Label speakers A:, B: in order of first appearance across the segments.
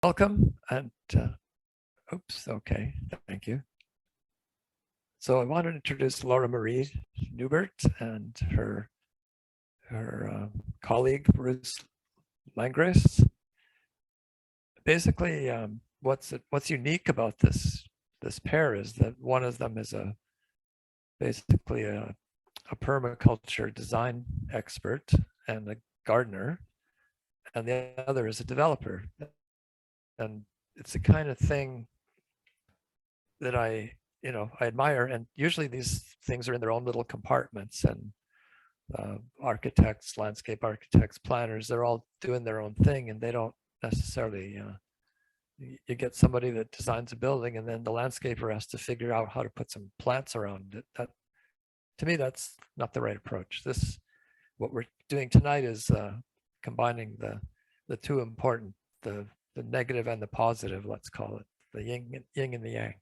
A: Welcome, and oops, okay, thank you. So I want to introduce Laura Marie Neubert and her colleague Bruce Langereis. Basically, what's unique about this pair is that one of them is basically a permaculture design expert and a gardener, and the other is a developer. And it's the kind of thing that I admire. And usually these things are in their own little compartments, and architects, landscape architects, planners, they're all doing their own thing, and they don't necessarily, you get somebody that designs a building and then the landscaper has to figure out how to put some plants around it. That, to me, that's not the right approach. What we're doing tonight is combining the two important, the negative and the positive, let's call it, the yin and the yang.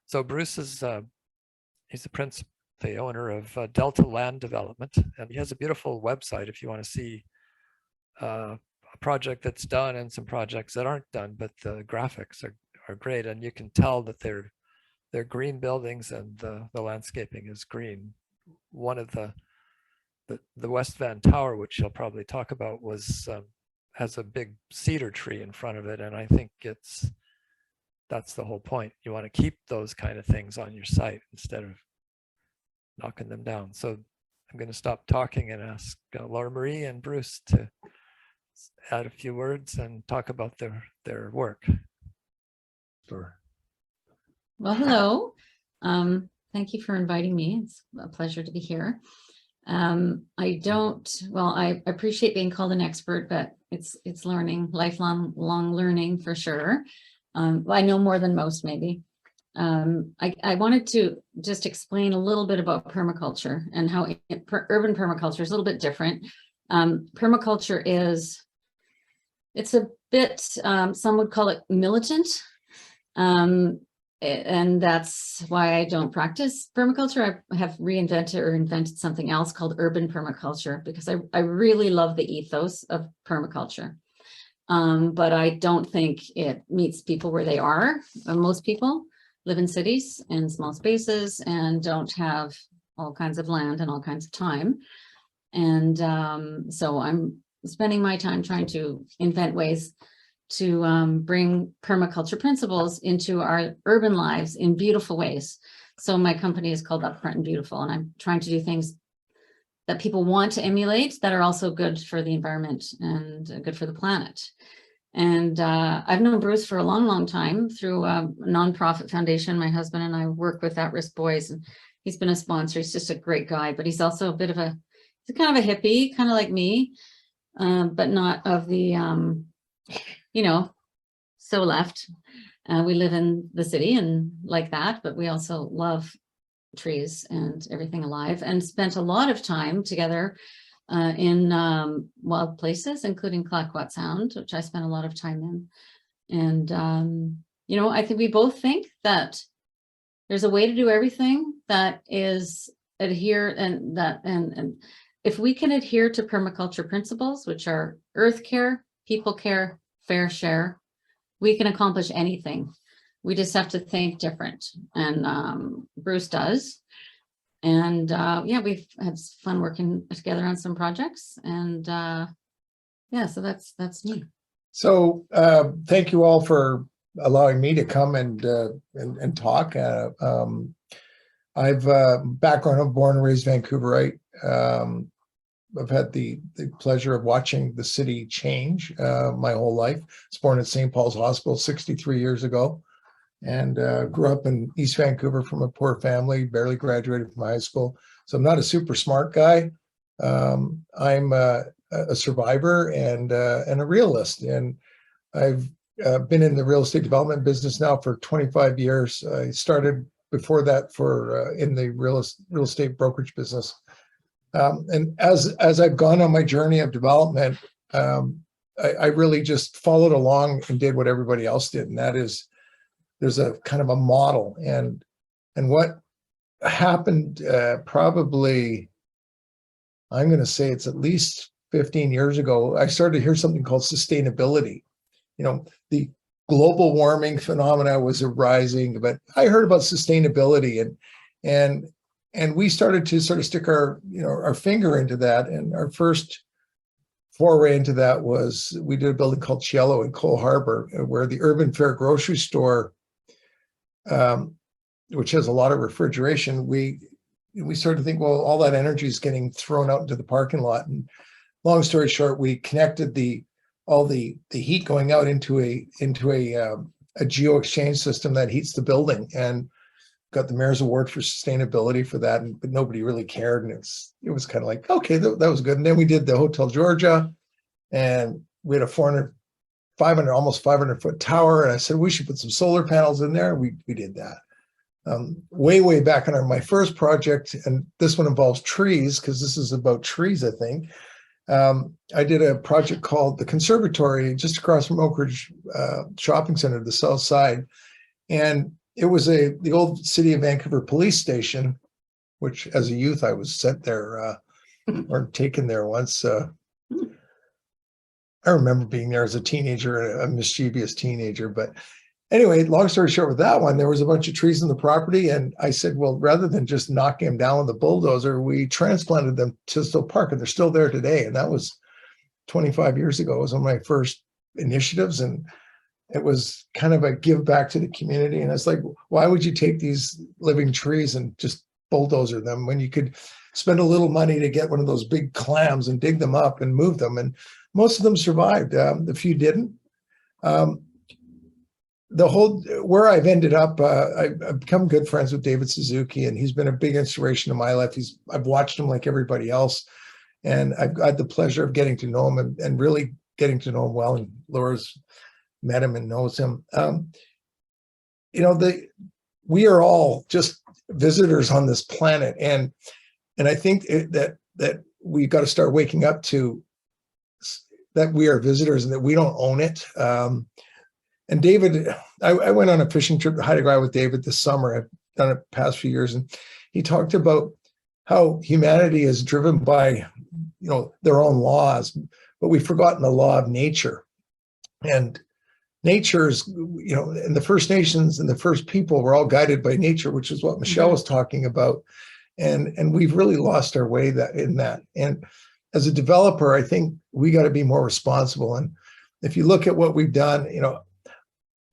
A: So Bruce is, he's the owner of Delta Land Development, and he has a beautiful website if you want to see a project that's done and some projects that aren't done, but the graphics are great, and you can tell that they're green buildings and the landscaping is green. One of the West Van Tower, which he'll probably talk about, has a big cedar tree in front of it, and I think that's the whole point. You want to keep those kind of things on your site instead of knocking them down. So I'm going to stop talking and ask Laura Marie and Bruce to add a few words and talk about their work.
B: Sure.
C: Well, hello. Thank you for inviting me. It's a pleasure to be here. I appreciate being called an expert, but it's learning, lifelong learning for sure. I know more than most, maybe. I wanted to just explain a little bit about permaculture and how urban permaculture is a little bit different. Permaculture it's a bit, some would call it militant. And that's why I don't practice permaculture. I have reinvented or invented something else called urban permaculture, because I really love the ethos of permaculture. But I don't think it meets people where they are. Most people live in cities and small spaces and don't have all kinds of land and all kinds of time. And so I'm spending my time trying to invent ways to bring permaculture principles into our urban lives in beautiful ways. So my company is called Upfront and Beautiful, and I'm trying to do things that people want to emulate that are also good for the environment and good for the planet. And I've known Bruce for a long, long time through a nonprofit foundation. My husband and I work with at-risk boys, and he's been a sponsor. He's just a great guy, but he's also he's kind of a hippie, kind of like me, but not of the, so left. We live in the city and like that, but we also love trees and everything alive, and spent a lot of time together in wild places, including Clayoquot Sound, which I spent a lot of time in. And, I think we both think that there's a way to do everything that is adhere, and if we can adhere to permaculture principles, which are earth care, people care, fair share, we can accomplish anything. We just have to think different, and Bruce does. And we've had fun working together on some projects, and so that's me.
B: So thank you all for allowing me to come and talk. I've background, I'm born and raised Vancouverite. I've had the pleasure of watching the city change my whole life. I was born at St. Paul's Hospital 63 years ago, and grew up in East Vancouver from a poor family, barely graduated from high school. So I'm not a super smart guy. I'm a survivor and a realist. And I've been in the real estate development business now for 25 years. I started before that in the real estate brokerage business. And as I've gone on my journey of development, I really just followed along and did what everybody else did. And that is, there's a kind of a model. And what happened probably, I'm going to say it's at least 15 years ago, I started to hear something called sustainability. The global warming phenomena was arising, but I heard about sustainability, and we started to sort of stick our finger into that. And our first foray into that was we did a building called Cielo in Cole Harbor, where the Urban Fare grocery store, which has a lot of refrigeration, we started to think, well, all that energy is getting thrown out into the parking lot. And long story short, we connected all the heat going out into a geo exchange system that heats the building, and got the mayor's award for sustainability for that. But nobody really cared, and it was kind of like, okay, that was good. And then we did the Hotel Georgia, and we had a almost 500 foot tower, and I said we should put some solar panels in there. We did that. Way back on my first project, and this one involves trees because this is about trees, I think. I did a project called the Conservatory just across from Oak Ridge Shopping Center, the south side, and it was the old City of Vancouver police station, which as a youth I was sent there or taken there once. I remember being there as a teenager, a mischievous teenager, but anyway, long story short, with that one, there was a bunch of trees in the property, and I said, well, rather than just knocking them down with the bulldozer, we transplanted them to Still Park, and they're still there today. And that was 25 years ago. It was one of my first initiatives, and it was kind of a give back to the community. And it's like, why would you take these living trees and just bulldozer them when you could spend a little money to get one of those big clams and dig them up and move them? And most of them survived. A few didn't. Where I've ended up, I've become good friends with David Suzuki, and he's been a big inspiration in my life. I've watched him like everybody else, and I've got the pleasure of getting to know him and really getting to know him well. And Laura's met him and knows him. We are all just visitors on this planet, and I think that we've got to start waking up to that we are visitors and that we don't own it. And David, I went on a fishing trip to Haida Gwaii with David this summer. I've done it the past few years, and he talked about how humanity is driven by, their own laws, but we've forgotten the law of nature. And nature is, and the First Nations and the first people were all guided by nature, which is what Michelle was talking about. And we've really lost our way in that. And as a developer, I think we got to be more responsible. And if you look at what we've done,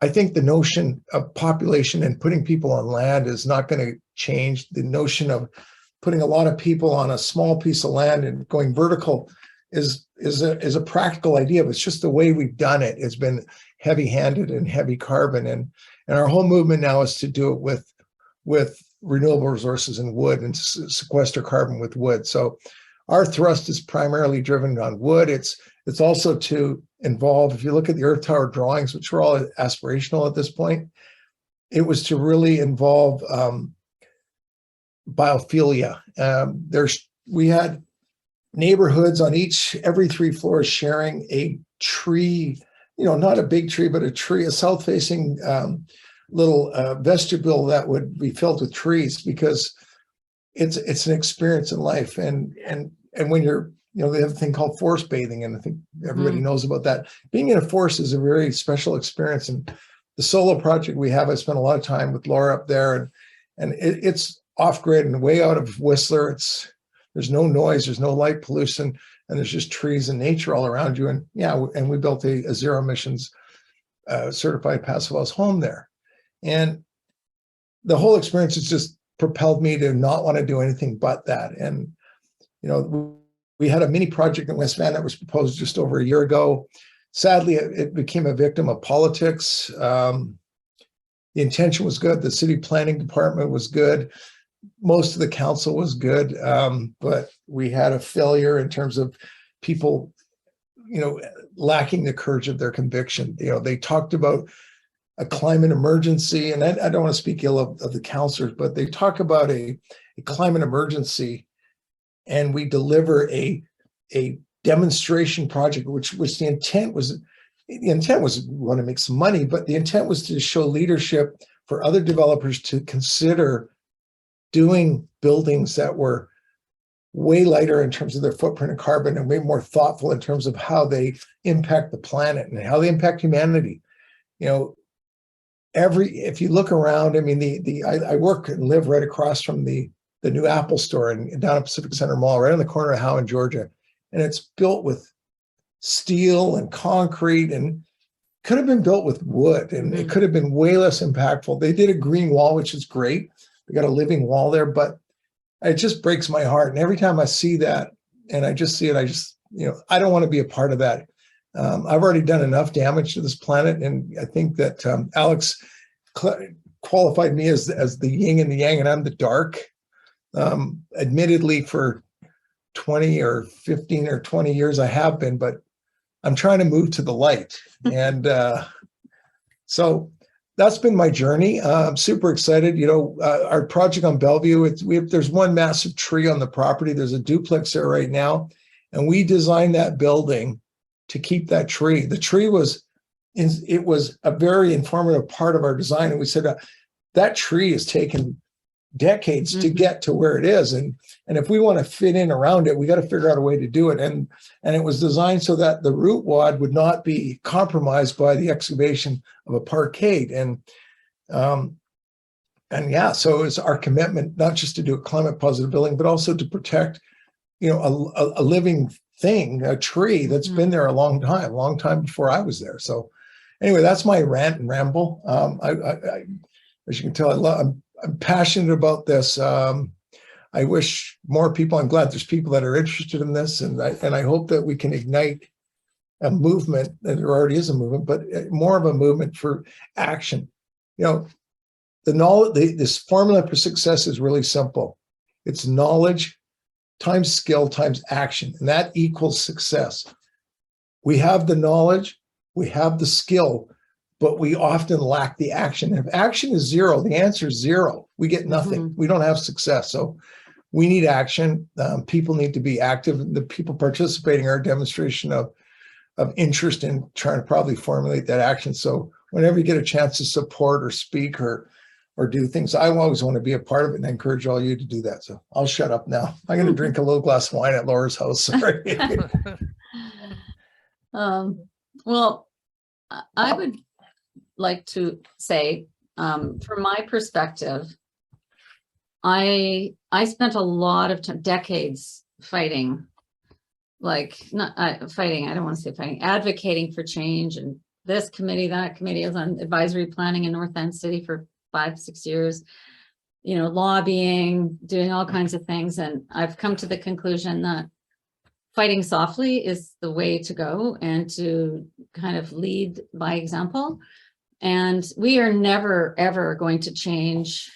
B: I think the notion of population and putting people on land is not going to change. The notion of putting a lot of people on a small piece of land and going vertical is a practical idea, but it's just the way we've done it. It's been heavy-handed and heavy carbon, and our whole movement now is to do it with renewable resources and wood, and sequester carbon with wood. So our thrust is primarily driven on wood. It's also to involve, if you look at the Earth Tower drawings, which were all aspirational at this point, it was to really involve biophilia. We had neighborhoods on every 3 floors sharing a tree, not a big tree, but a south-facing little vestibule that would be filled with trees, because it's an experience in life. And when you're, they have a thing called forest bathing, and I think everybody knows about that. Being in a forest is a very special experience. And the solo project we have, I spent a lot of time with Laura up there, and it's off-grid and way out of Whistler. There's no noise, there's no light pollution, and there's just trees and nature all around you. And we built a zero emissions certified passive house home there. And the whole experience has just propelled me to not want to do anything but that. And, we had a mini project in West Van that was proposed just over a year ago. Sadly, it became a victim of politics. The intention was good. The city planning department was good. Most of the council was good. But we had a failure in terms of people, lacking the courage of their conviction. They talked about a climate emergency, and I don't want to speak ill of the councillors, but they talk about a climate emergency, and we deliver a demonstration project, which the intent was we want to make some money, but the intent was to show leadership for other developers to consider doing buildings that were way lighter in terms of their footprint of carbon, and way more thoughtful in terms of how they impact the planet and how they impact humanity. you know, if you look around, I mean, I work and live right across from the new Apple store and down at Pacific Center Mall, right on the corner of Howe and Georgia. And it's built with steel and concrete and could have been built with wood, and it could have been way less impactful. They did a green wall, which is great. They got a living wall there, but it just breaks my heart. And every time I see that and I just see it, I don't want to be a part of that. I've already done enough damage to this planet. And I think that Alex qualified me as the yin and the yang, and I'm the dark. Admittedly, for 20 or 15 or 20 years, I have been, but I'm trying to move to the light. And so that's been my journey. I'm super excited. Our project on Bellevue, there's one massive tree on the property. There's a duplex there right now. And we designed that building to keep that tree. The tree was a very informative part of our design. And we said, that tree has taken decades to get to where it is. And if we want to fit in around it, we got to figure out a way to do it. And it was designed so that the root wad would not be compromised by the excavation of a parkade. And yeah, so it's our commitment, not just to do a climate positive building, but also to protect, a living thing, a tree that's been there a long time before I was there. So anyway, that's my rant and ramble. As you can tell, I'm passionate about this. I wish more people, I'm glad there's people that are interested in this, and I hope that we can ignite a movement, and there already is a movement, but more of a movement for action. This formula for success is really simple. It's knowledge times skill times action, and that equals success. We have the knowledge, we have the skill, but we often lack the action. If action is zero, the answer is zero. We get nothing. We don't have success. So we need action. People need to be active. The people participating are a demonstration of interest in trying to probably formulate that action. So whenever you get a chance to support or speak or do things, I always want to be a part of it, and I encourage all you to do that. So I'll shut up now. I'm going to drink a little glass of wine at Laura's house. Sorry.
C: Well, I would like to say, from my perspective, I spent a lot of decades fighting, advocating for change, and this committee, that committee. I was on advisory planning in North End City for 5-6 years, lobbying, doing all kinds of things. And I've come to the conclusion that fighting softly is the way to go, and to kind of lead by example. And we are never, ever going to change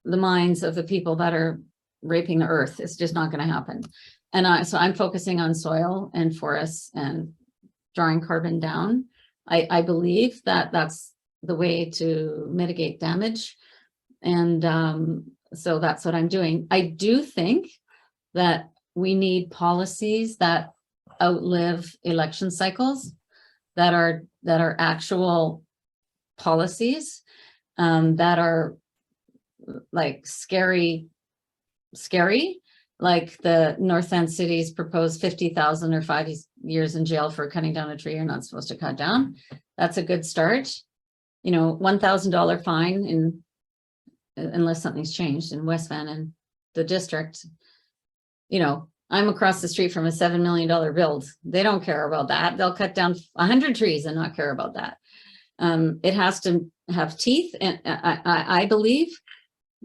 C: the minds of the people that are raping the earth. It's just not going to happen. And so I'm focusing on soil and forests and drawing carbon down. I believe that that's the way to mitigate damage. And so that's what I'm doing. I do think that we need policies that outlive election cycles, that are actual policies, that are like scary, like the North End City's proposed 50,000 or 5 years in jail for cutting down a tree you're not supposed to cut down. That's a good start. $1,000 fine unless something's changed in West Van and the district. I'm across the street from a $7 million build. They don't care about that. They'll cut down 100 trees and not care about that. It has to have teeth. And I believe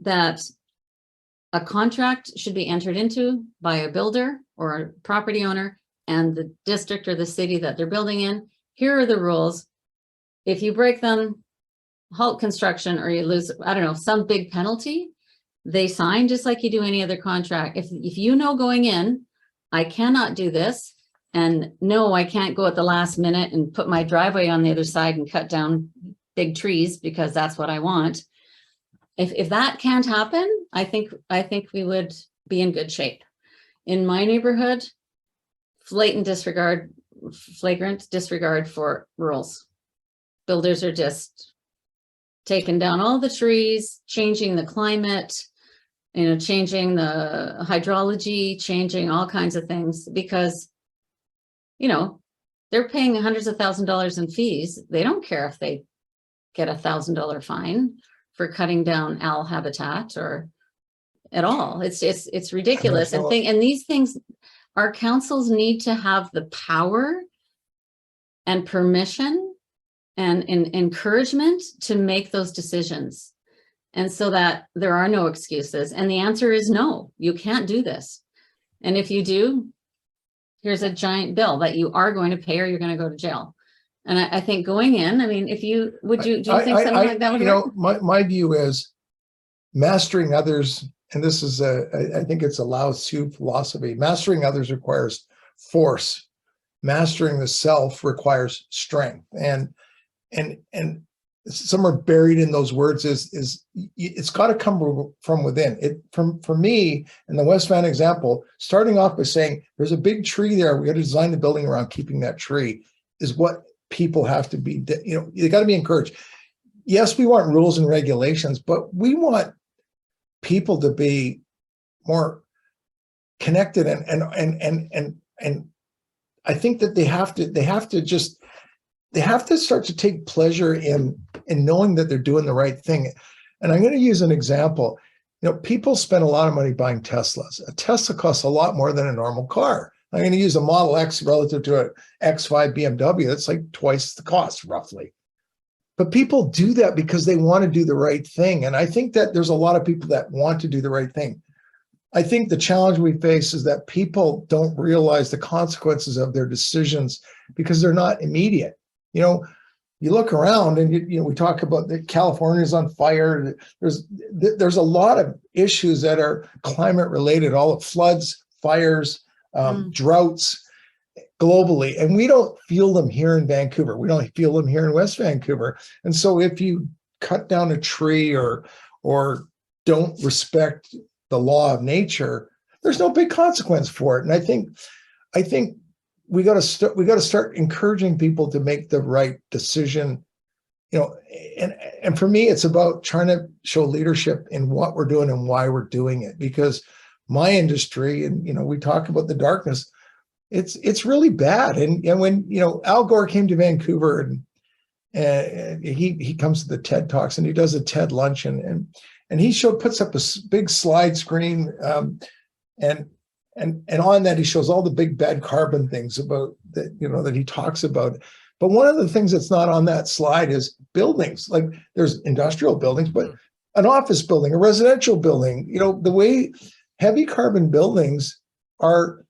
C: that a contract should be entered into by a builder or a property owner and the district or the city that they're building in. Here are the rules. If you break them, halt construction, or you lose, some big penalty. They sign just like you do any other contract. If going in, I cannot do this, and no, I can't go at the last minute and put my driveway on the other side and cut down big trees because that's what I want. If that can't happen, I think we would be in good shape. In my neighborhood, flagrant disregard for rules. Builders are just taking down all the trees, changing the climate, changing the hydrology, changing all kinds of things because, they're paying hundreds of $1,000s in fees. They don't care if they get $1,000 fine for cutting down owl habitat or at all. It's ridiculous. And these things, our councils need to have the power and permission and encouragement to make those decisions. And so that there are no excuses. And the answer is no, you can't do this. And if you do, here's a giant bill that you are going to pay or you're going to go to jail. And I think going in, I mean, if you, do you think something like that would work?
B: My view is mastering others, and this is I think it's a Lao Tzu philosophy. Mastering others requires force. Mastering the self requires strength. And somewhere buried in those words is it's got to come from within. For me, in the West Van example, starting off by saying there's a big tree there, we got to design the building around keeping that tree, is what people have to be, they got to be encouraged. Yes, we want rules and regulations, but we want people to be more connected and I think that they have to start to take pleasure in knowing that they're doing the right thing. And I'm going to use an example. People spend a lot of money buying Teslas. A Tesla costs a lot more than a normal car. I'm going to use a Model X relative to an X5 BMW. That's like twice the cost, roughly. But people do that because they want to do the right thing. And I think that there's a lot of people that want to do the right thing. I think the challenge we face is that people don't realize the consequences of their decisions because they're not immediate. You look around and we talk about that California's on fire. There's a lot of issues that are climate related, all of floods, fires, droughts globally, and we don't feel them here in Vancouver. We don't feel them here in West Vancouver. And so if you cut down a tree or don't respect the law of nature, there's no big consequence for it. And I think we got to start encouraging people to make the right decision. And for me, it's about trying to show leadership in what we're doing and why we're doing it. Because my industry, and we talk about the darkness, it's really bad. And when Al Gore came to Vancouver and he comes to the TED Talks and he does a TED luncheon and he puts up a big slide screen and on that he shows all the big bad carbon things about that that he talks about. But one of the things that's not on that slide is buildings. Like there's industrial buildings, but an office building, a residential building, the way heavy carbon buildings are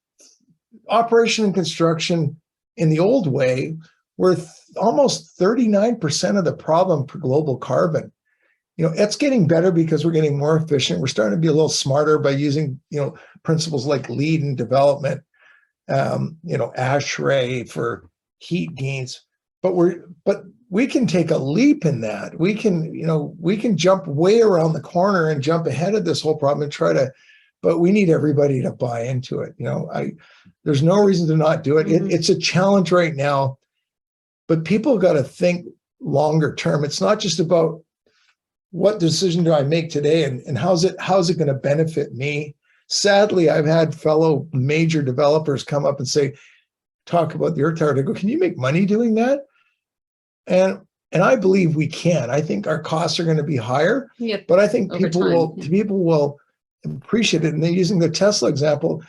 B: operation and construction in the old way were almost 39% of the problem for global carbon. It's getting better because we're getting more efficient. We're starting to be a little smarter by using, principles like lead and development, ASHRAE for heat gains. But we can take a leap in that. We can jump way around the corner and jump ahead of this whole problem and but we need everybody to buy into it. There's no reason to not do it. It's a challenge right now, but people got to think longer term. It's not just about what decision do I make today and how's it going to benefit me? Sadly, I've had fellow major developers come up and talk about the Earth Tower. They go, can you make money doing that? And I believe we can. I think our costs are going to be higher, but I think people will appreciate it. And then using the Tesla example,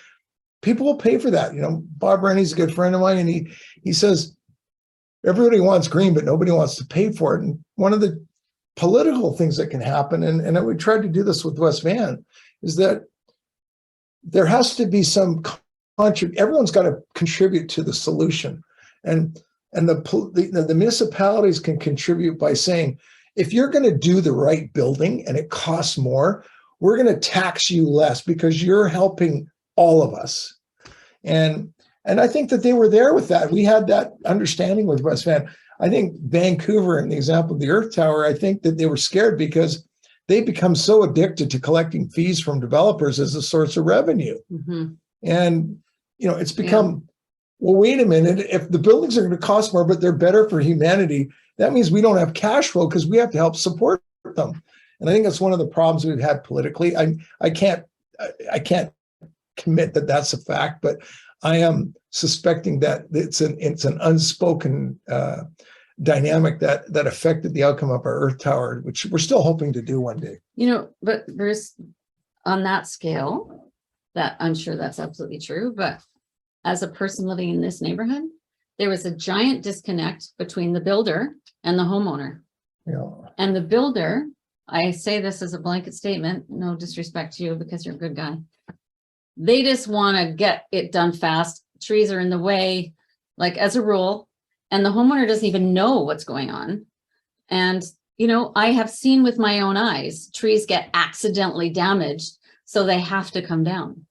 B: people will pay for that. Bob Rennie's a good friend of mine, and he says, everybody wants green, but nobody wants to pay for it. And one of the political things that can happen, and we tried to do this with West Van, is that there has to be some everyone's got to contribute to the solution. And the municipalities can contribute by saying, if you're going to do the right building and it costs more, we're going to tax you less because you're helping all of us. And I think that they were there with that. We had that understanding with West Van. I think Vancouver, in the example of the Earth Tower, I think that they were scared because they become so addicted to collecting fees from developers as a source of revenue. And, it's become, well, wait a minute, if the buildings are going to cost more, but they're better for humanity, that means we don't have cash flow because we have to help support them. And I think that's one of the problems we've had politically. I can't commit that that's a fact, but I am suspecting that it's an unspoken dynamic that affected the outcome of our Earth Tower, which we're still hoping to do one day.
C: But Bruce, on that scale, that I'm sure that's absolutely true, but as a person living in this neighborhood, there was a giant disconnect between the builder and the homeowner. And the builder, I say this as a blanket statement, no disrespect to you because you're a good guy. They just want to get it done fast. Trees are in the way, like as a rule, and the homeowner doesn't even know what's going on. And, I have seen with my own eyes, trees get accidentally damaged, so they have to come down,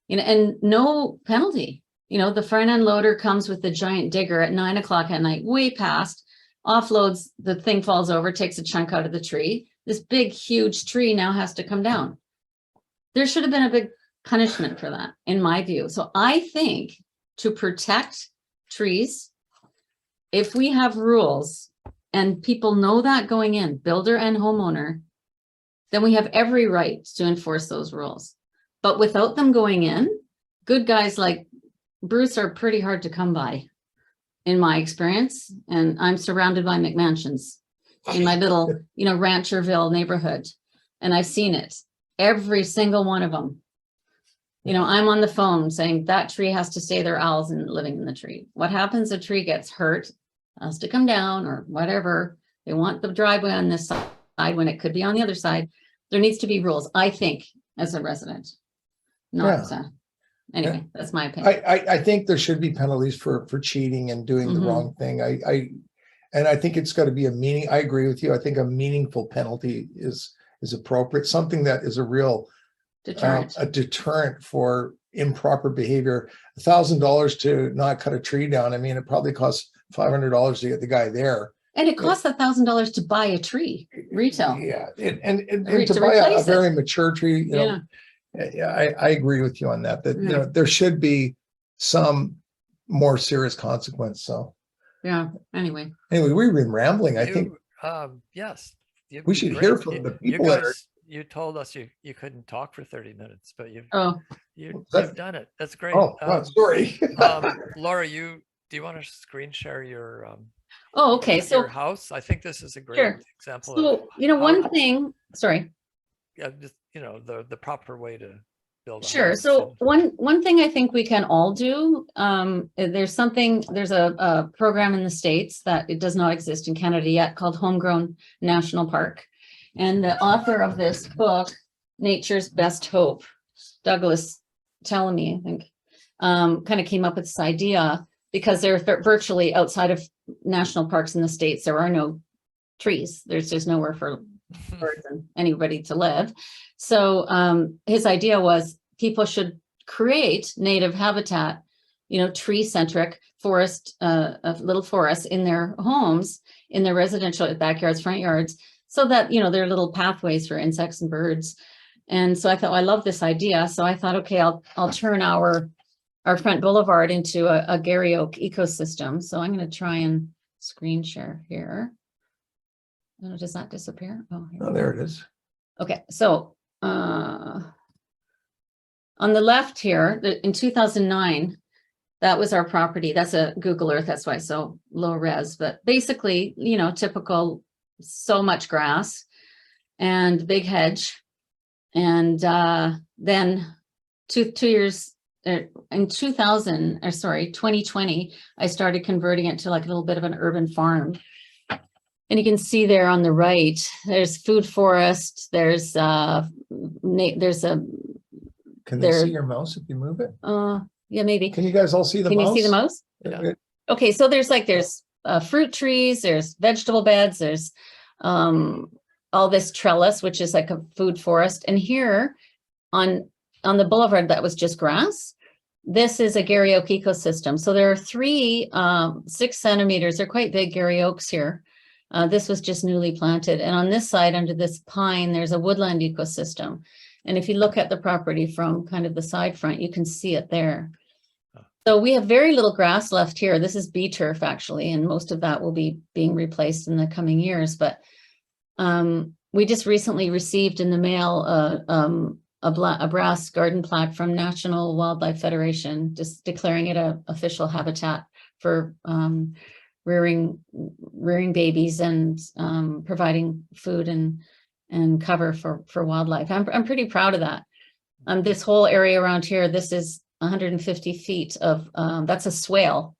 C: and no penalty. The front end loader comes with the giant digger at 9 o'clock at night, way past, offloads, the thing falls over, takes a chunk out of the tree. This big, huge tree now has to come down. There should have been a big punishment for that, in my view. So I think to protect trees, if we have rules and people know that going in, builder and homeowner, then we have every right to enforce those rules. But without them going in, good guys like Bruce are pretty hard to come by, in my experience. And I'm surrounded by McMansions in my little, Rancherville neighborhood. And I've seen it, every single one of them. I'm on the phone saying that tree has to stay there, owls and living in the tree. What happens? A tree gets hurt, has to come down or whatever. They want the driveway on this side when it could be on the other side. There needs to be rules, I think, as a resident. Anyway, that's my opinion.
B: I think there should be penalties for cheating and doing the wrong thing. And I think it's got to be I agree with you. I think a meaningful penalty is appropriate. Something that is a real
C: Deterrent.
B: A deterrent for improper behavior. $1,000 to not cut a tree down. I mean, it probably costs $500 to get the guy there.
C: And it costs $1,000 to buy a tree, retail.
B: Yeah, and to buy a very mature tree, I agree with you on that. There should be some more serious consequence. So
C: Anyway,
B: we've been rambling. I think
A: yes,
B: we should hear from the people that are.
A: You told us you couldn't talk for 30 minutes, but you've done it. That's great.
B: Oh, sorry.
A: Laura, do you want to screen share your
C: okay. So
A: your house? I think this is a great example.
C: So one thing. Sorry.
A: Yeah, just the proper way to build.
C: Sure. So one thing I think we can all do. There's a program in the States that it does not exist in Canada yet called Homegrown National Park. And the author of this book, Nature's Best Hope, Douglas Tallamy, I think, kind of came up with this idea because they're virtually outside of national parks in the States. There are no trees. There's just nowhere for birds and anybody to live. So his idea was people should create native habitat, tree-centric forest, little forests in their homes, in their residential backyards, front yards, so that, there are little pathways for insects and birds. And so I thought, I love this idea. So I thought, okay, I'll turn our front boulevard into a Gary Oak ecosystem. So I'm going to try and screen share here. Oh, does that disappear? Oh,
B: there it is.
C: Okay. So on the left here, in 2009, that was our property. That's a Google Earth. That's why it's so low res. But basically, typical, so much grass and big hedge. And then two years in 2020, I started converting it to like a little bit of an urban farm. And you can see there on the right, there's food forest. There's a.
B: Can they see your mouse if you move it?
C: Yeah, maybe.
B: Can you guys all see the mouse?
C: Can you see the mouse?
A: Yeah.
C: Okay, so there's fruit trees, there's vegetable beds, there's all this trellis, which is like a food forest. And here on the boulevard, that was just grass. This is a Gary Oak ecosystem. So there are 3 6 centimeters. They're quite big Gary Oaks here. This was just newly planted. And on this side, under this pine, there's a woodland ecosystem. And if you look at the property from kind of the side front, you can see it there. So we have very little grass left here. This is bee turf, actually, and most of that will be being replaced in the coming years. But we just recently received in the mail a brass garden plaque from National Wildlife Federation, just declaring it a official habitat for rearing babies and providing food and cover for wildlife. I'm pretty proud of that. This whole area around here, this is 150 feet of, that's a swale,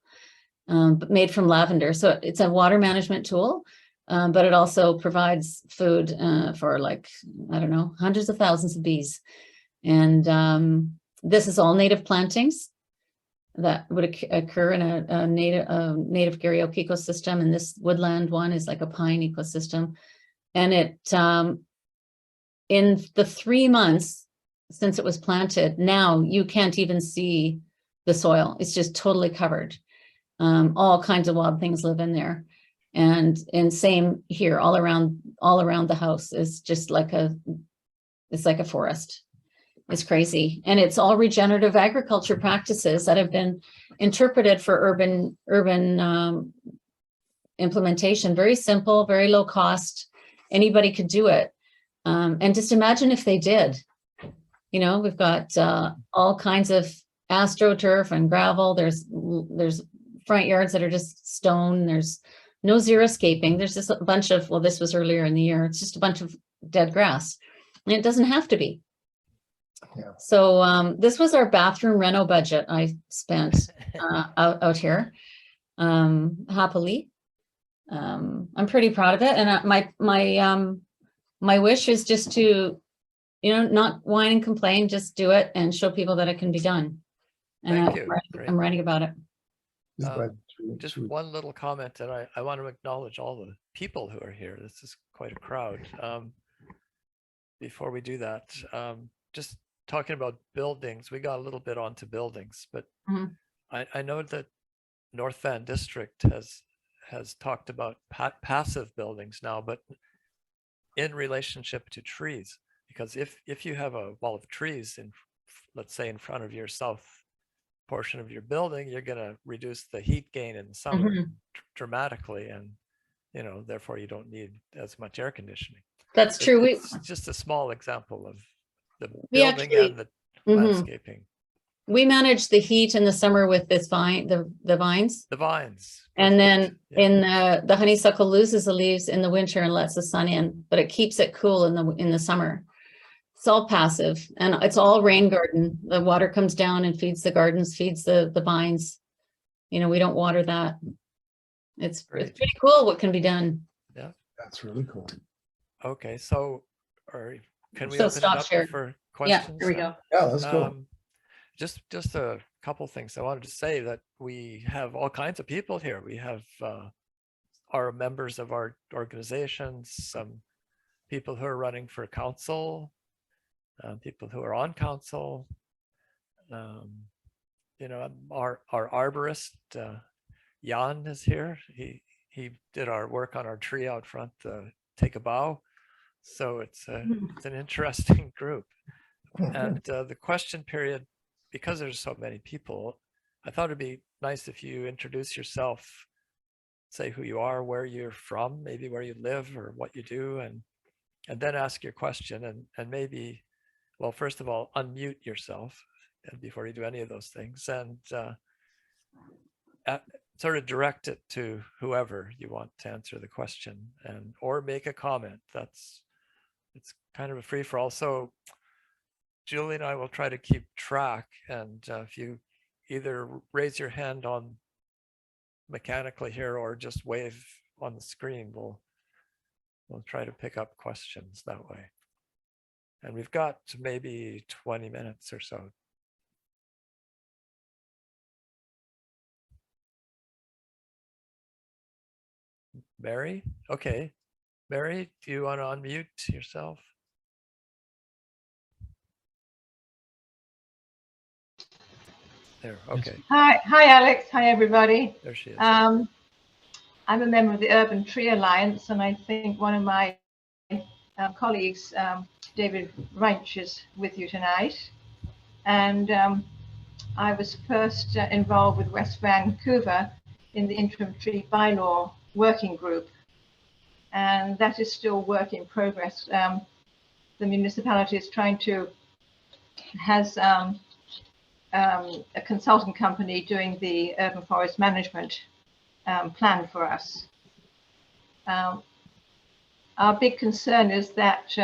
C: but made from lavender. So it's a water management tool, but it also provides food for, like, I don't know, hundreds of thousands of bees. And this is all native plantings that would occur in a native Gary Oak ecosystem. And this woodland one is like a pine ecosystem. And it, in the 3 months since it was planted, now you can't even see the soil. It's just totally covered. All kinds of wild things live in there. And same here, all around the house is just like it's like a forest. It's crazy. And it's all regenerative agriculture practices that have been interpreted for urban implementation. Very simple, very low cost. Anybody could do it. And just imagine if they did. You know, we've got all kinds of astroturf and gravel. There's front yards that are just stone. There's no xeriscaping. There's just a bunch of, well, this was earlier in the year. It's just a bunch of dead grass. And it doesn't have to be.
B: Yeah.
C: So this was our bathroom reno budget I spent out here, happily. I'm pretty proud of it. And my wish is just to, you know, not whine and complain, just do it and show people that it can be done. And
A: Thank you.
C: I'm writing about it.
A: Just one little comment, and I want to acknowledge all the people who are here. This is quite a crowd. Before we do that, just talking about buildings, we got a little bit onto buildings, but I know that North Van District has talked about passive buildings now, but in relationship to trees, because if you have a wall of trees in, let's say, in front of your south portion of your building, you're going to reduce the heat gain in the summer dramatically, and you know, therefore you don't need as much air conditioning.
C: That's true.
A: It's just a small example of the building and the landscaping.
C: We manage the heat in the summer with this the vines.
A: The vines.
C: And then in the honeysuckle loses the leaves in the winter and lets the sun in, but it keeps it cool in the summer. It's all passive, and it's all rain garden. The water comes down and feeds the gardens, feeds the vines. You know, we don't water that. It's pretty cool what can be done.
A: Yeah,
B: that's really cool.
A: Okay, so can we open it up for questions?
C: Yeah, here we go.
B: Yeah, let's go.
A: Just a couple things I wanted to say, that we have all kinds of people here. We have our members of our organizations, some people who are running for council, people who are on council, you know, our arborist, Jan is here. He did our work on our tree out front, Take a Bow. So it's an interesting group. And the question period, because there's so many people, I thought it'd be nice if you introduce yourself, say who you are, where you're from, maybe where you live or what you do, and then ask your question, and maybe, well, first of all, unmute yourself before you do any of those things, and sort of direct it to whoever you want to answer the question, and or make a comment. It's kind of a free for all. So Julie and I will try to keep track, and if you either raise your hand on mechanically here or just wave on the screen, we'll try to pick up questions that way. And we've got maybe 20 minutes or so. Mary? Okay. Mary, do you want to unmute yourself? There, okay.
D: Hi, Alex. Hi, everybody.
A: There she is.
D: I'm a member of the Urban Tree Alliance, and I think one of my colleagues, David Reinsch, is with you tonight. And I was first involved with West Vancouver in the interim tree bylaw working group, and that is still work in progress. The municipality is trying to has a consultant company doing the urban forest management plan for us. Our big concern is that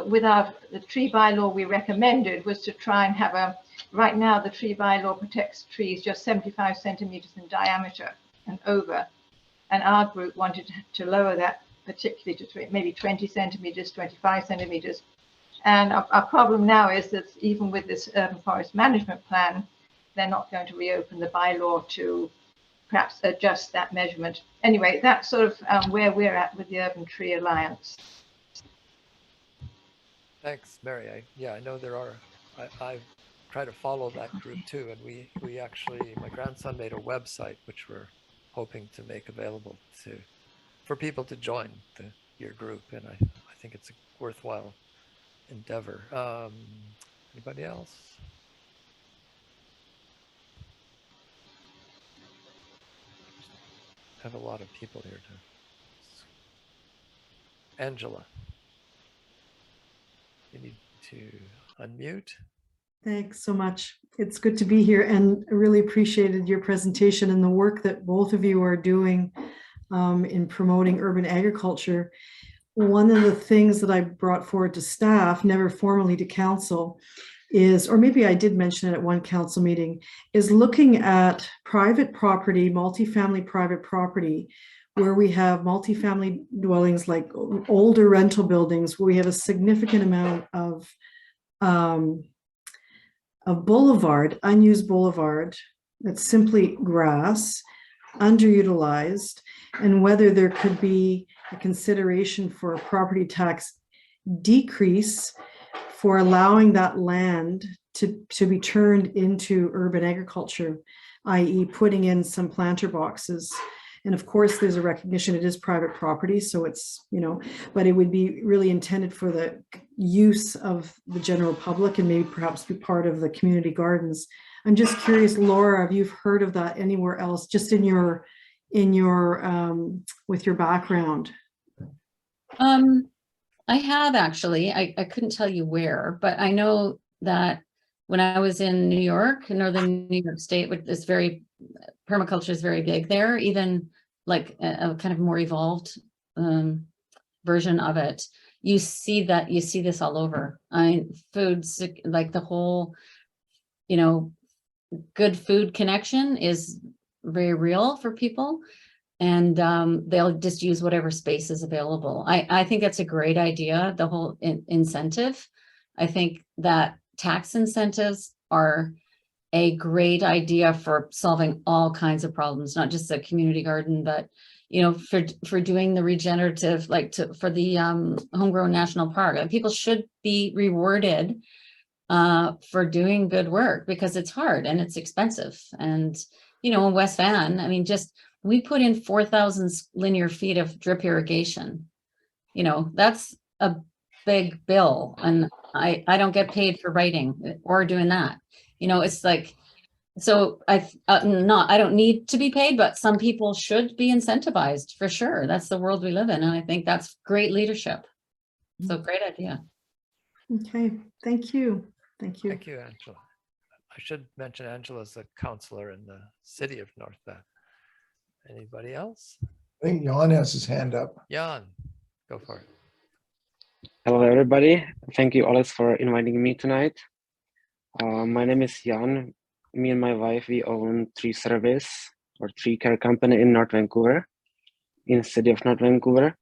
D: with the tree bylaw we recommended was to try and have right now the tree bylaw protects trees just 75 centimeters in diameter and over. And our group wanted to lower that particularly to maybe 20 centimeters, 25 centimeters. And our problem now is that even with this urban forest management plan, they're not going to reopen the bylaw to perhaps adjust that measurement. Anyway, that's sort of where we're at with the Urban Tree Alliance.
A: Thanks, Mary. I know there are, I try to follow that group too. And we actually, my grandson made a website, which we're hoping to make available for people to join your group. And I think it's a worthwhile endeavor. Anybody else? I have a lot of people here Angela, you need to unmute.
E: Thanks so much. It's good to be here, and I really appreciated your presentation and the work that both of you are doing in promoting urban agriculture. One of the things that I brought forward to staff, never formally to council, is, or maybe I did mention it at one council meeting, is looking at private property, multifamily private property, where we have multifamily dwellings like older rental buildings, where we have a significant amount of boulevard, unused boulevard, that's simply grass, underutilized, and whether there could be a consideration for a property tax decrease for allowing that land to be turned into urban agriculture, i.e. putting in some planter boxes. And of course, there's a recognition it is private property, so it's, but it would be really intended for the use of the general public and maybe perhaps be part of the community gardens. I'm just curious, Laura, have you heard of that anywhere else, just in your with your background?
C: I have actually. I couldn't tell you where, but I know that when I was in New York, northern New York State, which is permaculture is very big there, even like a kind of more evolved version of it. You see this all over. Foods, like the whole, good food connection is very real for people. And they'll just use whatever space is available. I think that's a great idea, the whole incentive. I think that tax incentives are a great idea for solving all kinds of problems, not just a community garden, but for doing the regenerative, for the homegrown national park. People should be rewarded for doing good work, because it's hard and it's expensive. And in West Van, we put in 4,000 linear feet of drip irrigation. That's a big bill, and I don't get paid for writing or doing that. It's like, so I don't need to be paid, but some people should be incentivized for sure. That's the world we live in, and I think that's great leadership. So great idea.
E: Okay, thank you. Thank you.
A: Thank you, Angela. I should mention Angela's a counselor in the city of North Van. Anybody else?
B: I think Jan has his hand up.
A: Jan, go for it.
F: Hello, everybody. Thank you, Alice, for inviting me tonight. My name is Jan. Me and my wife, we own tree service or tree care company in North Vancouver, in the city of North Vancouver.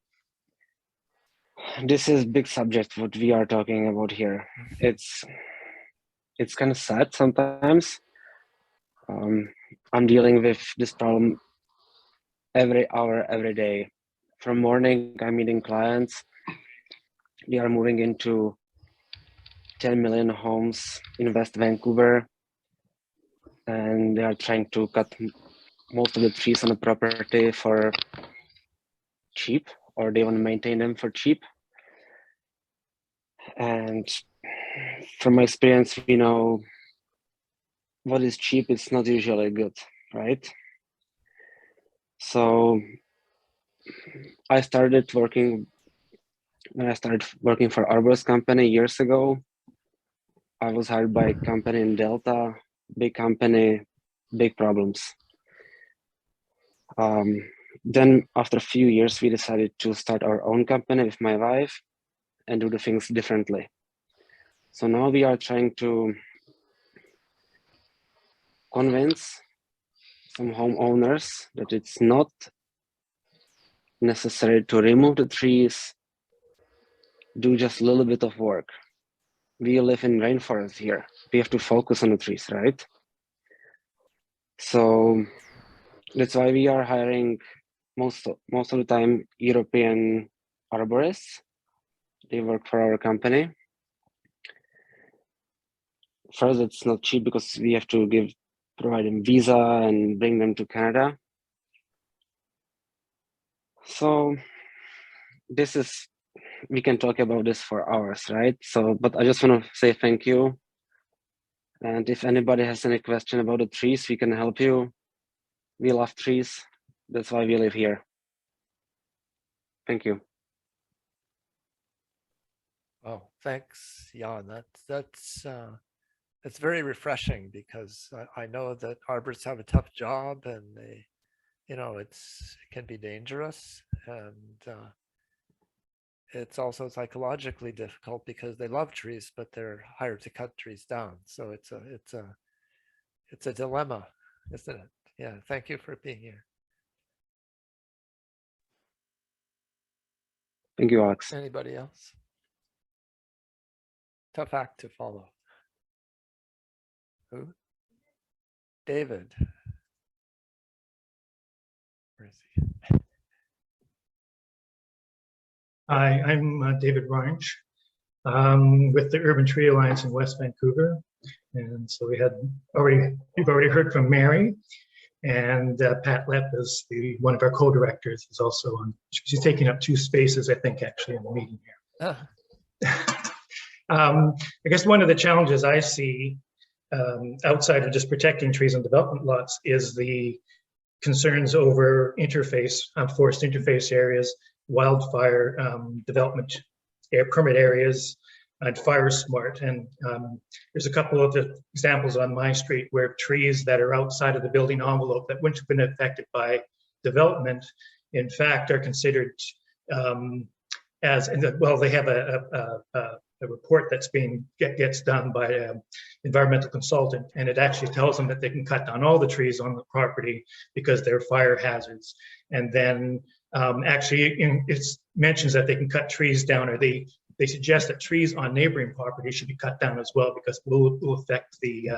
F: This is a big subject, what we are talking about here. It's kind of sad sometimes. I'm dealing with this problem every hour, every day. From morning, I'm meeting clients. We are moving into 10 million homes in West Vancouver, and they are trying to cut most of the trees on the property for cheap, or they want to maintain them for cheap. And from my experience, what is cheap is not usually good, right? So I started working for Arborist company years ago. I was hired by a company in Delta, big company, big problems. Then after a few years, we decided to start our own company with my wife and do the things differently. So now we are trying to convince some homeowners that it's not necessary to remove the trees, do just a little bit of work. We live in rainforest here. We have to focus on the trees, right? So that's why we are hiring most of the time European arborists. They work for our company. First, it's not cheap because we have to provide them visa and bring them to Canada. So this is, we can talk about this for hours, right? So, but I just want to say thank you. And if anybody has any question about the trees, we can help you. We love trees. That's why we live here. Thank you.
A: Oh, thanks, Jan. It's very refreshing because I know that arborists have a tough job and they, it can be dangerous, and it's also psychologically difficult because they love trees, but they're hired to cut trees down. So it's a dilemma, isn't it? Yeah. Thank you for being here.
F: Thank you, Alex.
A: Anybody else? Tough act to follow. Who? David. Where is he?
G: Hi, I'm David Reinsch with the Urban Tree Alliance in West Vancouver. And so we've already heard from Mary, and Pat Lepp is one of our co-directors, is also on. She's taking up 2 spaces, I think, actually, in the meeting here. I guess one of the challenges I see outside of just protecting trees and development lots is the concerns over forest interface areas, wildfire development permit areas, and fire smart. And there's a couple of examples on my street where trees that are outside of the building envelope that wouldn't have been affected by development, in fact, are considered they have a report that's gets done by an environmental consultant, and it actually tells them that they can cut down all the trees on the property because they're fire hazards. And then it mentions that they can cut trees down, or they suggest that trees on neighboring property should be cut down as well, because it will affect the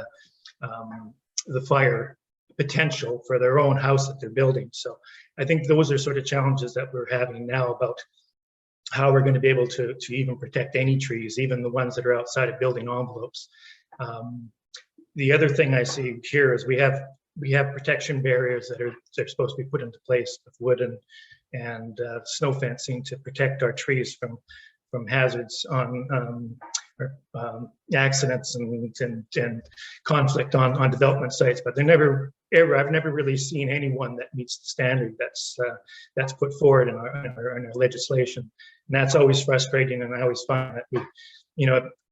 G: fire potential for their own house that they're building. So I think those are sort of challenges that we're having now about how we're going to be able to even protect any trees, even the ones that are outside of building envelopes. The other thing I see here is we have protection barriers that are supposed to be put into place with wood and snow fencing to protect our trees from hazards on accidents and conflict on development sites. But I've never really seen anyone that meets the standard that's put forward in our legislation. And that's always frustrating, and I always find that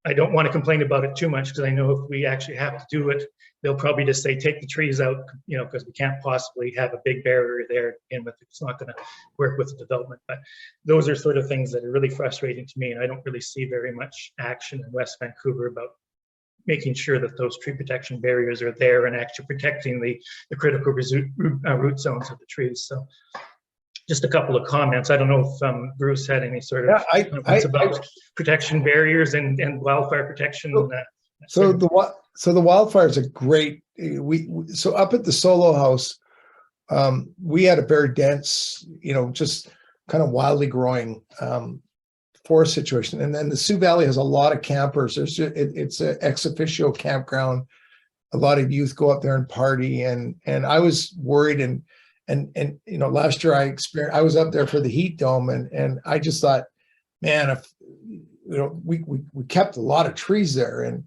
G: I don't want to complain about it too much, because I know if we actually have to do it, they'll probably just say, take the trees out, because we can't possibly have a big barrier there, and it's not going to work with the development. But those are sort of things that are really frustrating to me, and I don't really see very much action in West Vancouver about making sure that those tree protection barriers are there and actually protecting the critical root zones of the trees. So just a couple of comments. I don't know if Bruce had any sort of comments about protection barriers and wildfire protection.
B: So the wildfires are great. So up at the Solo House, we had a very dense, just kind of wildly growing forest situation. And then the Sioux Valley has a lot of campers. It's an ex officio campground. A lot of youth go up there and party. And I was worried, and last year I was up there for the heat dome, and I just thought, man, if we kept a lot of trees there,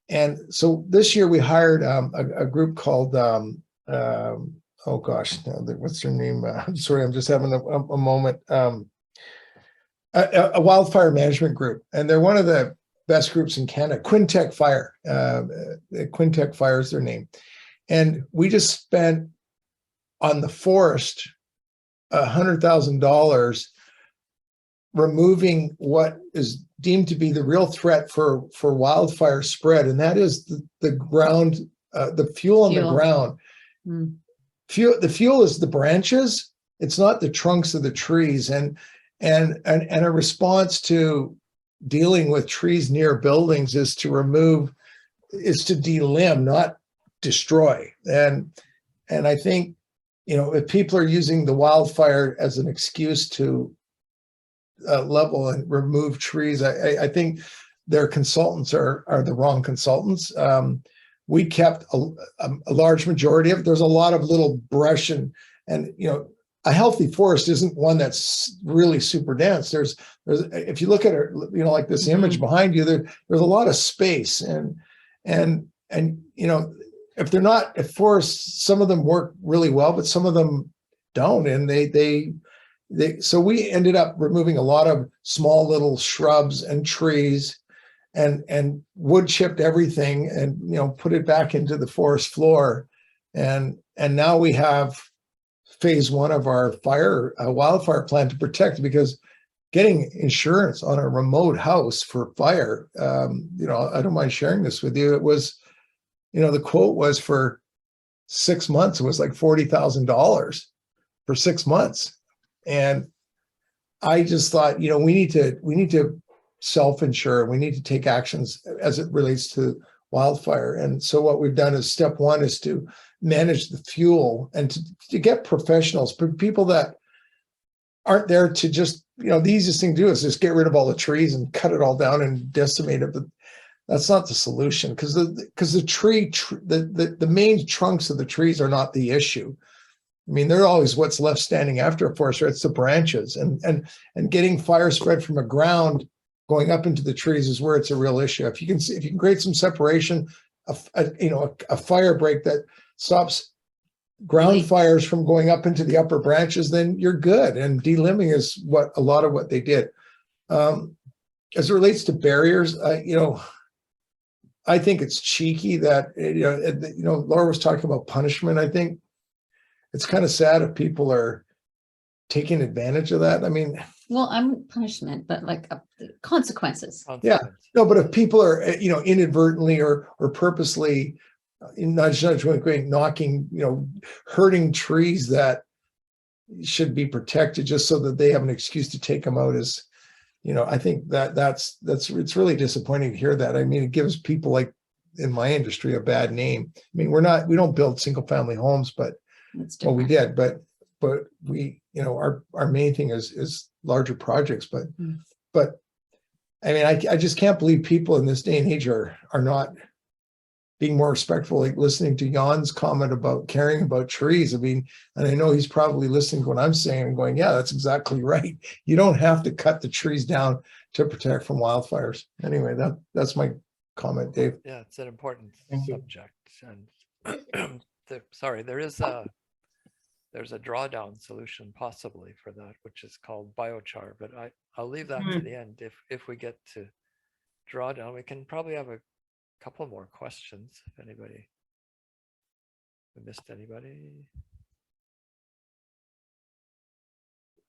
B: and so this year we hired a group called oh gosh, what's their name? I'm sorry, I'm just having a moment. A wildfire management group, and they're one of the best groups in Canada, Quintech Fire. Quintech Fire is their name. And we just spent on the forest $100,000 removing what is deemed to be the real threat for wildfire spread, and that is the ground, the fuel on the ground. The fuel is the branches. It's not the trunks of the trees, and a response to dealing with trees near buildings is to delimb, not destroy. And I think, if people are using the wildfire as an excuse to level and remove trees, I think their consultants are the wrong consultants. We kept a large majority of it. There's a lot of little brush and a healthy forest isn't one that's really super dense. There's if you look at it, like this image behind you, there's a lot of space and if forests, some of them work really well, but some of them don't. And so we ended up removing a lot of small little shrubs and trees and wood chipped everything and, put it back into the forest floor. And now we have phase one of our wildfire plan to protect, because getting insurance on a remote house for fire, I don't mind sharing this with you. It was, the quote was for 6 months, it was like $40,000 for 6 months. And I just thought, we need to self-insure. We need to take actions as it relates to wildfire. And so what we've done is step one is to manage the fuel and to get professionals, people that aren't there to just, the easiest thing to do is just get rid of all the trees and cut it all down and decimate it. But that's not the solution, because the main trunks of the trees are not the issue. I mean, they're always what's left standing after a forest. It's the branches and getting fire spread from the ground going up into the trees is where it's a real issue. If you can create some separation, a fire break that stops ground fires from going up into the upper branches, then you're good. And delimbing is a lot of what they did. As it relates to barriers, I think it's cheeky that, Laura was talking about punishment. I think it's kind of sad if people are taking advantage of that. I mean,
C: well, I'm punishment, but like consequences.
B: Yeah, no, but if people are, inadvertently or purposely knocking, hurting trees that should be protected just so that they have an excuse to take them out is, I think it's really disappointing to hear that. I mean, it gives people like in my industry a bad name. I mean, we don't build single family homes, but well, we did, but we, our main thing is larger projects, but I mean, I just can't believe people in this day and age are not being more respectful, like listening to Jan's comment about caring about trees. I mean, and I know he's probably listening to what I'm saying and going, yeah, that's exactly right. You don't have to cut the trees down to protect from wildfires. Anyway, that's my comment, Dave.
A: Yeah, it's an important subject. And sorry, there's a drawdown solution possibly for that, which is called biochar, but I'll leave that to the end. If we get to drawdown, we can probably have a couple more questions. If anybody, we missed anybody?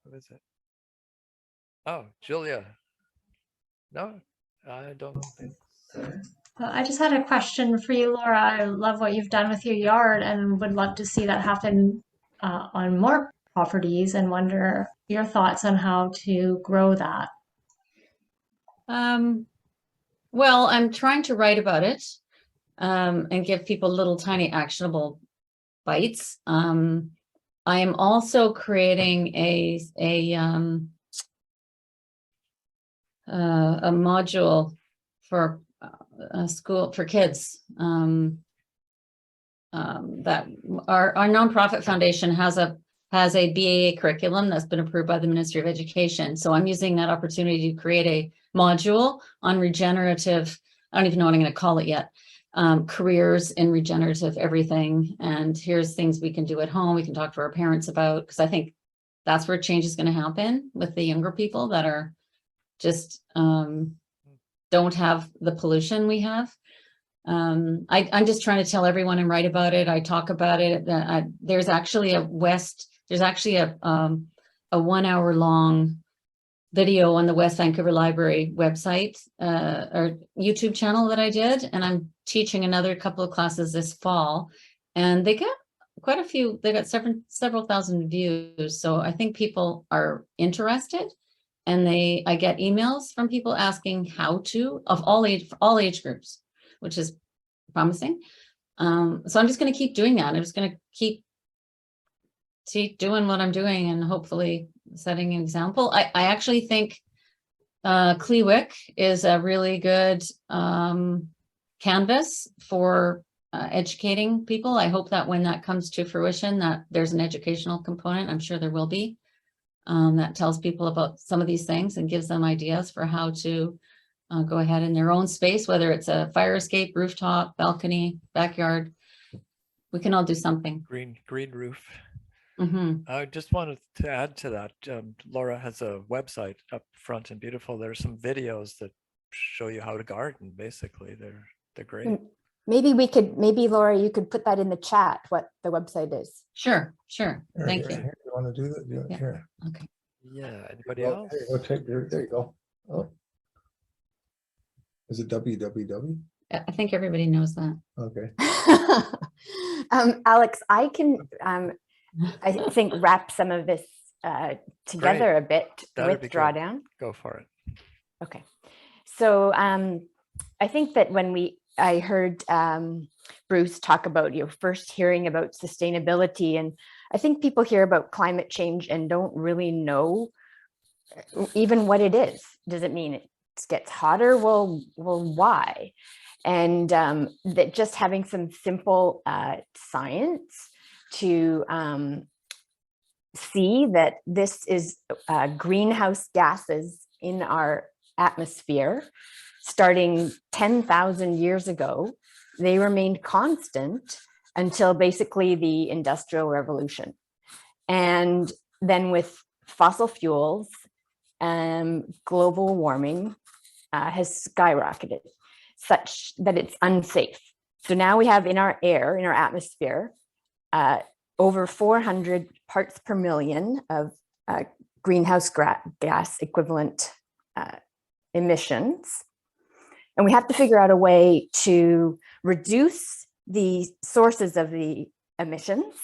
A: What is it? Oh, Julia. No, I don't think so.
H: I just had a question for you, Laura. I love what you've done with your yard and would love to see that happen on more properties, and wonder your thoughts on how to grow that.
C: Well, I'm trying to write about it and give people little tiny actionable bites. I am also creating a module for a school for kids. That our nonprofit foundation has a BAA curriculum that's been approved by the Ministry of Education. So I'm using that opportunity to create a module on regenerative, I don't even know what I'm going to call it yet, careers in regenerative everything. And here's things we can do at home. We can talk to our parents about, because I think that's where change is going to happen with the younger people that are just don't have the pollution we have. I'm just trying to tell everyone and write about it. I talk about it. There's actually a 1 hour long video on the West Vancouver Library website or YouTube channel that I did. And I'm teaching another couple of classes this fall, and they get quite a few, they got several thousand views. So I think people are interested, and I get emails from people asking how to, of all age groups, which is promising. So I'm just going to keep doing that. I'm just going to keep doing what I'm doing and hopefully setting an example. I actually think Klewick is a really good canvas for educating people. I hope that when that comes to fruition, that there's an educational component. I'm sure there will be, that tells people about some of these things and gives them ideas for how to go ahead in their own space, whether it's a fire escape, rooftop, balcony, backyard. We can all do something.
A: Green roof.
C: Mm-hmm.
A: I just wanted to add to that. Laura has a website up front and beautiful. There's some videos that show you how to garden. Basically, they're great.
I: Maybe Laura, you could put that in the chat, what the website is.
C: Sure. Thank you.
B: Here, you want to do that? Do it
C: Yeah.
B: here.
C: Okay.
A: Yeah. Anybody
B: Well,
A: else?
B: there you go. Oh. Is it www?
C: I think everybody knows that.
B: Okay.
I: Alex, I can, I think, wrap some of this together a bit
A: That'd be
I: with
A: good.
I: Drawdown.
A: Go for it.
I: Okay. So I think that when I heard Bruce talk about first hearing about sustainability, and I think people hear about climate change and don't really know even what it is. Does it mean it gets hotter? Well, why? And that just having some simple science to see that this is greenhouse gases in our atmosphere starting 10,000 years ago. They remained constant until basically the Industrial Revolution. And then with fossil fuels, global warming has skyrocketed such that it's unsafe. So now we have in our air, in our atmosphere, over 400 parts per million of greenhouse gas equivalent emissions. And we have to figure out a way to reduce the sources of the emissions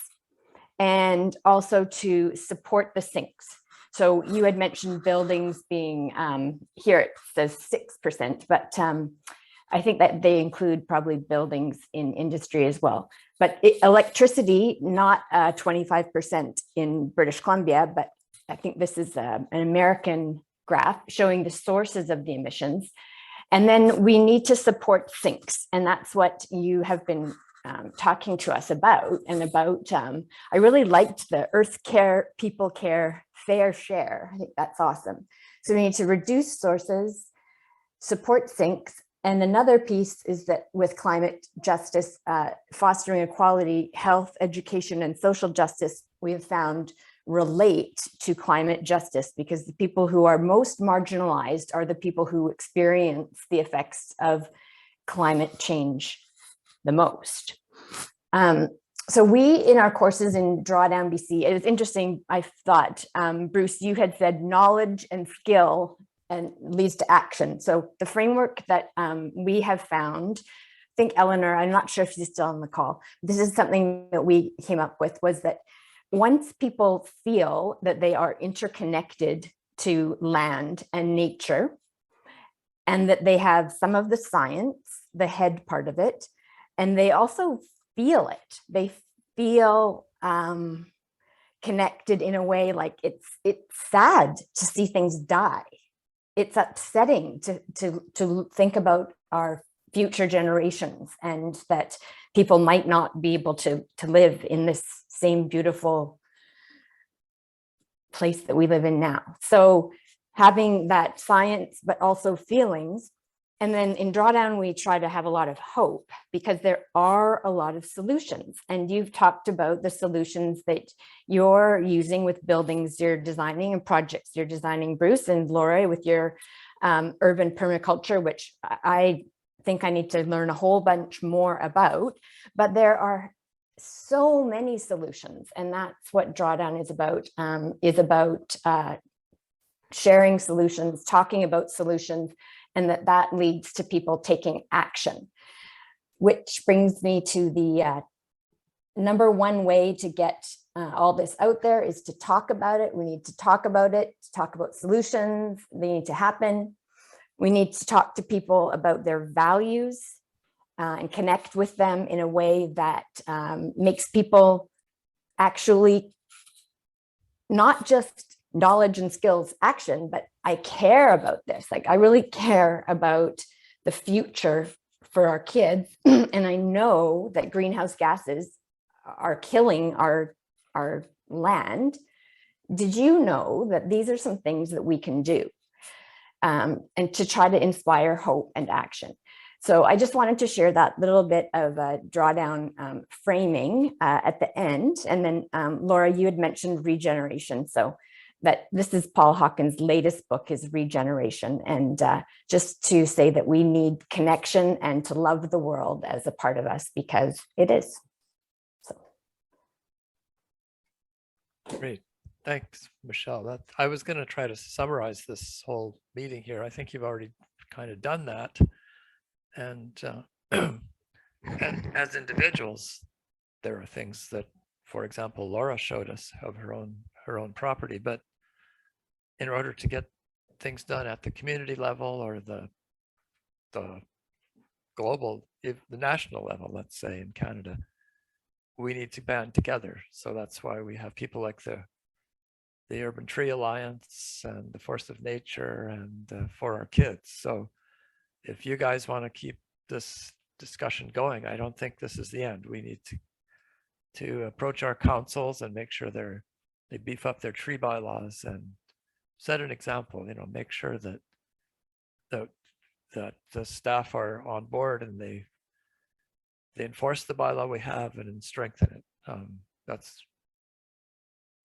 I: and also to support the sinks. So you had mentioned buildings being, here it says 6%, but I think that they include probably buildings in industry as well. But electricity, not 25% in British Columbia, but I think this is an American graph showing the sources of the emissions. And then we need to support sinks. And that's what you have been talking to us about. And about, I really liked the Earth Care, People Care, Fair Share. I think that's awesome. So we need to reduce sources, support sinks. And another piece is that with climate justice, fostering equality, health, education, and social justice, we have found relate to climate justice, because the people who are most marginalized are the people who experience the effects of climate change the most. So we, in our courses in Drawdown BC, it was interesting, I thought, Bruce, you had said knowledge and skill and leads to action. So the framework that we have found, I think Eleanor, I'm not sure if she's still on the call, this is something that we came up with, was that once people feel that they are interconnected to land and nature, and that they have some of the science, the head part of it, and they also feel it, they feel connected in a way, like it's sad to see things die. It's upsetting to think about our future generations, and that people might not be able to live in this same beautiful place that we live in now. So having that science, but also feelings. And then in Drawdown, we try to have a lot of hope, because there are a lot of solutions. And you've talked about the solutions that you're using with buildings you're designing and projects you're designing, Bruce, and Laura with your urban permaculture, which I think I need to learn a whole bunch more about, but there are so many solutions, and that's what Drawdown is about sharing solutions, talking about solutions, and that leads to people taking action, which brings me to the number one way to get all this out there is to talk about it. We need to talk about it, to talk about solutions. They need to happen. We need to talk to people about their values and connect with them in a way that makes people actually not just knowledge and skills action, but I care about this. Like, I really care about the future for our kids. And I know that greenhouse gases are killing our land. Did you know that these are some things that we can do and to try to inspire hope and action? So I just wanted to share that little bit of a Drawdown framing at the end. And then Laura, you had mentioned regeneration. So that this is Paul Hawkins' latest book is Regeneration. And just to say that we need connection and to love the world as a part of us, because it is. So.
A: Great. Thanks, Michelle. I was going to try to summarize this whole meeting here. I think you've already kind of done that. And, and as individuals, there are things that, for example, Laura showed us of her own property, but in order to get things done at the community level or the global, the national level, let's say in Canada, we need to band together. So that's why we have people like the Urban Tree Alliance and the Force of Nature and For Our Kids. So if you guys want to keep this discussion going, I don't think this is the end. We need to approach our councils and make sure they beef up their tree bylaws and set an example. You know, make sure that the staff are on board and they enforce the bylaw we have and strengthen it.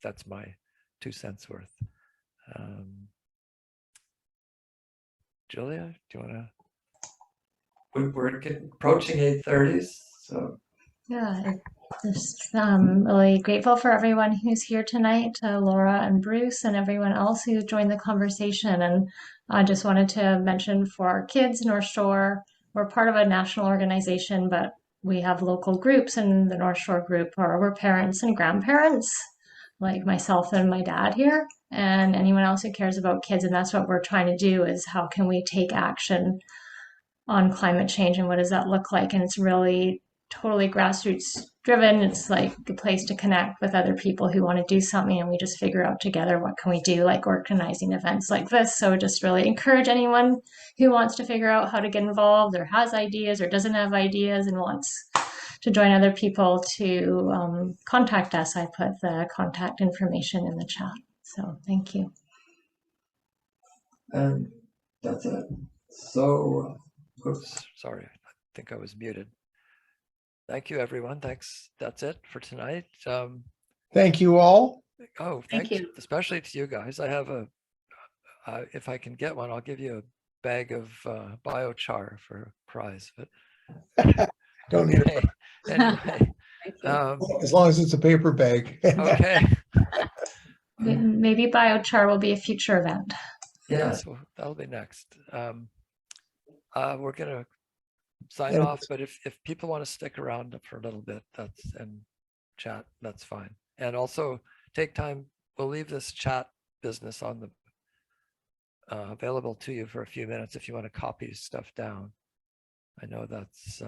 A: That's my 2 cents worth. Julia, do you want to? We're approaching 8:30, so.
H: Yeah, just really grateful for everyone who's here tonight, Laura and Bruce and everyone else who joined the conversation. And I just wanted to mention For Our Kids, North Shore, we're part of a national organization, but we have local groups, and the North Shore group we're parents and grandparents, like myself and my dad here, and anyone else who cares about kids. And that's what we're trying to do, is how can we take action on climate change and what does that look like? And it's really totally grassroots driven. It's like a place to connect with other people who want to do something, and we just figure out together what can we do, like organizing events like this. So just really encourage anyone who wants to figure out how to get involved or has ideas or doesn't have ideas and wants to join other people to contact us. I put the contact information in the chat. So thank you.
A: And that's it. So, oops, sorry, I think I was muted. Thank you, everyone. Thanks. That's it for tonight.
B: Thank you all.
A: Oh,
C: Thank
A: thanks,
C: you.
A: especially to you guys. I have if I can get one, I'll give you a bag of biochar for a prize. But
B: Don't need
A: okay. Anyway,
B: it. As long as it's a paper bag.
A: okay.
H: Maybe biochar will be a future event.
A: Yes, well, that'll be next. We're gonna sign
B: And-
A: off, but if people want to stick around for a little bit, and chat, that's fine. And also take time. We'll leave this chat business on the available to you for a few minutes if you want to copy stuff down. I know that's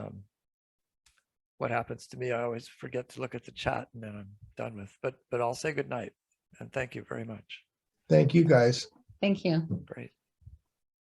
A: what happens to me. I always forget to look at the chat and then I'm done with. But I'll say good night and thank you very much.
B: Thank you, guys.
C: Thank you.
A: Great.